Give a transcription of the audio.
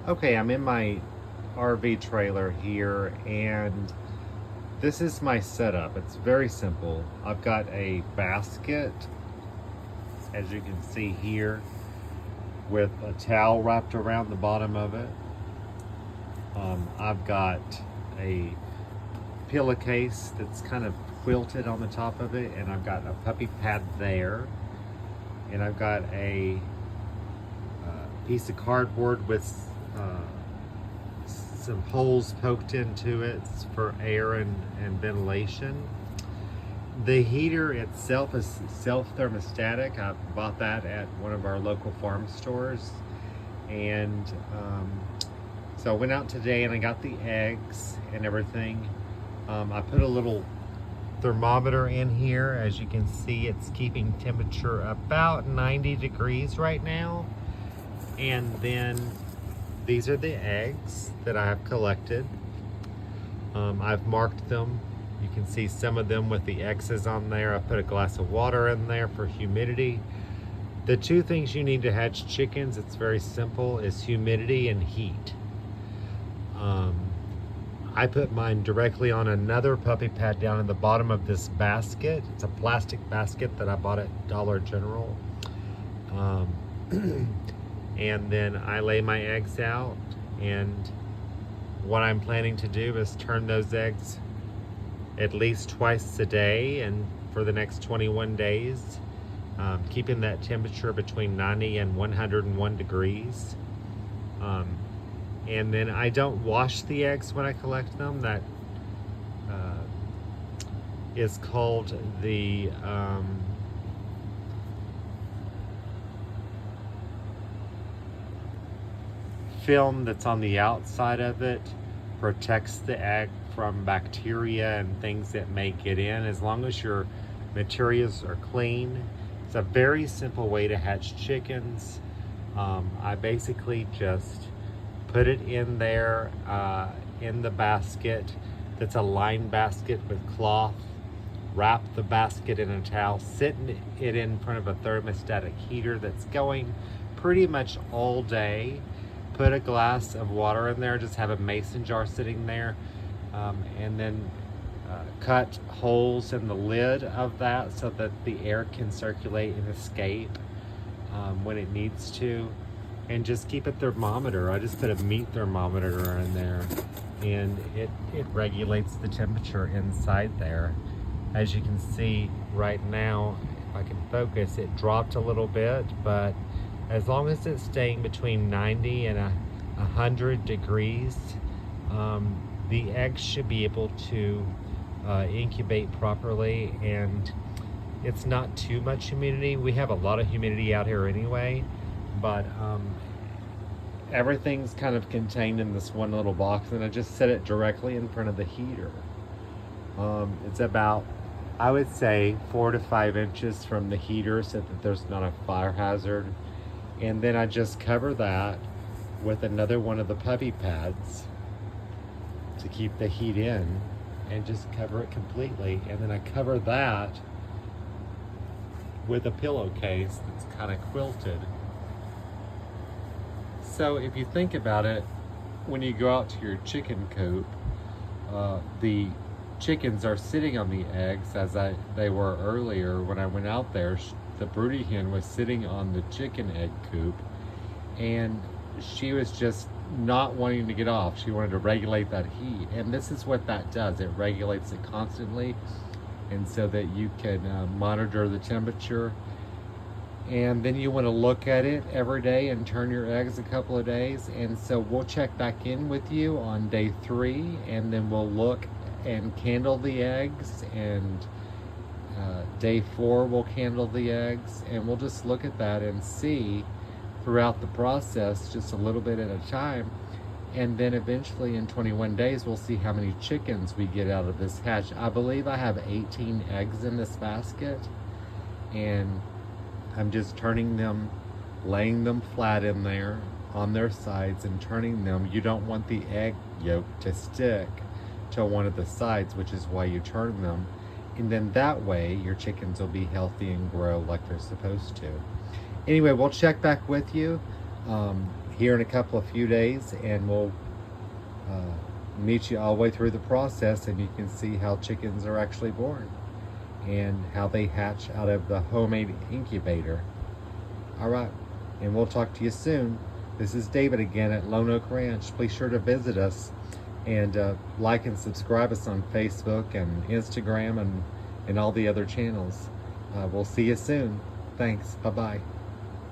Okay, I'm in my RV trailer here, and this is my setup. It's very simple. I've got a basket, as you can see here, with a towel wrapped around the bottom of it. I've got a pillowcase that's kind of quilted on the top of it, and I've got a puppy pad there, and I've got a piece of cardboard with some holes poked into it for air and ventilation. The heater itself is self-thermostatic. I bought that at one of our local farm stores. And so I went out today and I got the eggs and everything. I put a little thermometer in here. As you can see, it's keeping temperature about 90 degrees right now. And then these are the eggs that I have collected. I've marked them. You can see some of them with the X's on there. I put a glass of water in there for humidity. The two things you need to hatch chickens, it's very simple, is humidity and heat. I put mine directly on another puppy pad down in the bottom of this basket. It's a plastic basket that I bought at Dollar General. And then I lay my eggs out, and what I'm planning to do is turn those eggs at least twice a day and for the next 21 days, keeping that temperature between 90 and 101 degrees. And then I don't wash the eggs when I collect them. That is called the film that's on the outside of it protects the egg from bacteria and things that may get in, as long as your materials are clean. It's a very simple way to hatch chickens. I basically just put it in there in the basket that's a lined basket with cloth, wrap the basket in a towel, sit it in front of a thermostatic heater that's going pretty much all day. Put a glass of water in there, just have a mason jar sitting there, and then cut holes in the lid of that so that the air can circulate and escape when it needs to. And just keep a thermometer. I just put a meat thermometer in there, and it regulates the temperature inside there. As you can see right now, if I can focus, it dropped a little bit, but as long as it's staying between 90 and 100 degrees, the eggs should be able to incubate properly, and it's not too much humidity. We have a lot of humidity out here anyway, but everything's kind of contained in this one little box, and I just set it directly in front of the heater. It's about, I would say, 4 to 5 inches from the heater so that there's not a fire hazard. And then I just cover that with another one of the puppy pads to keep the heat in, and just cover it completely. And then I cover that with a pillowcase that's kind of quilted. So if you think about it, when you go out to your chicken coop, the chickens are sitting on the eggs as they were earlier when I went out there. The broody hen was sitting on the chicken egg coop, and she was just not wanting to get off. She wanted to regulate that heat, and this is what that does. It regulates it constantly, and so that you can monitor the temperature. And then you want to look at it every day and turn your eggs a couple of days. And so we'll check back in with you on day 3, and then we'll look and candle the eggs, and day 4 we'll candle the eggs, and we'll just look at that and see throughout the process, just a little bit at a time. And then eventually in 21 days we'll see how many chickens we get out of this hatch. I believe I have 18 eggs in this basket, and I'm just turning them, laying them flat in there on their sides and turning them. You don't want the egg yolk to stick to one of the sides, which is why you turn them. And then that way your chickens will be healthy and grow like they're supposed to. Anyway, we'll check back with you here in a couple of few days, and we'll meet you all the way through the process, and you can see how chickens are actually born and how they hatch out of the homemade incubator. All right, and we'll talk to you soon. This is David again at Lone Oak Ranch. Please sure to visit us and like and subscribe us on Facebook and Instagram and all the other channels. We'll see you soon. Thanks. Bye-bye.